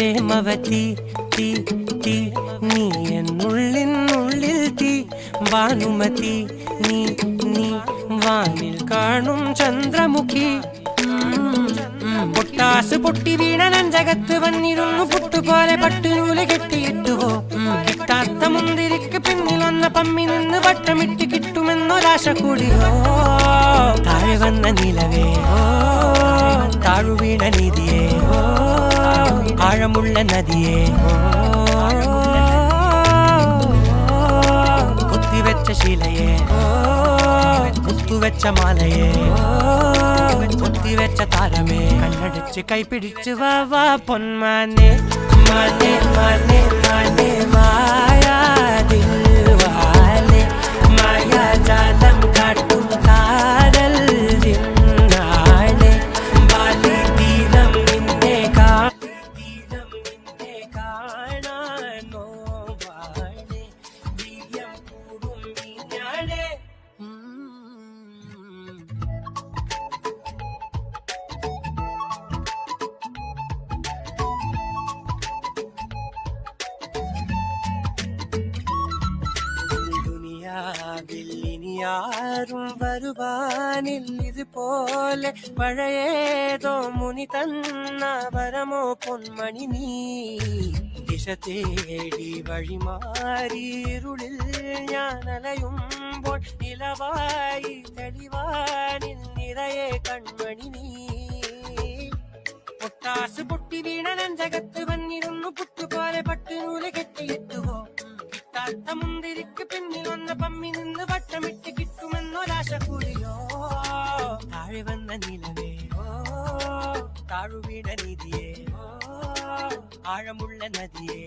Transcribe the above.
പ്രേമവതി തീ തീ നീ എന്നുള്ളിൽ തീ ഭാനുമതി നീ നീ വാനിൽ കാണും ചന്ദ്രമുഖി പൊട്ടാസ് പൊട്ടി വീണ നെഞ്ചകത്ത് വന്നിരുന്നു പുട്ടുപോലെ പട്ടുനൂല് കെട്ടിയിട്ടുവോ കിട്ടാത്ത മുന്തിരിക്ക് പിന്നിൽ വന്ന പമ്മി നിന്ന് വട്ടമിട്ട് കിട്ടുമെന്നൊരാശ കൂടിയോ താഴെ വന്ന നിലവേ താഴു വീണ നിധിയേ ആഴമുള്ള നദിയേ കുത്തിവെച്ച ശിലയേ കുത്തുവെച്ച മാലയേ കുത്തിവെച്ച താരമേ കണ്ണടിച്ച് കൈപിടിച്ച് വാ വാ പൊന്മാനെ മാനെ മാനെ മാനെ മായാ ദിൽവാലെ മായാ ജാലം കാട്ടും കാതൽ ദിന്നാനെ ബാലി തീരം നിന്നെ കാണാനോ വാണേ ദിവ്യം കൂടും വിഞ്ഞാണേ ും വരുവാനിൽ ഇതുപോലെ പഴയേതോ മുനി തന്ന വരമോ പൊന്മണി നീ ദിശ തേടി വഴിമാറിയിരുളിൽ ഞാൻ അലയുമ്പോൾ നിലവായി തെളിവാനിൽ നിറയെ കൺമണി നീ പൊട്ടാസ് പൊട്ടി വീണ നെഞ്ചകത്ത് വന്നിരുന്നു പുട്ടുപോലെ പട്ടുനൂല് കെട്ടിയിട്ടുവോ കിട്ടാത്ത മുന്തിരിക്ക് പിന്നിൽ വന്ന പമ്മി നിന്ന് വട്ടമിട്ട് കിട്ടുമെന്നൊരാശ കൂടിയോ താഴെ വന്ന നിലവേ താഴു വീണ നിധിയേ ആഴമുള്ള നദിയേ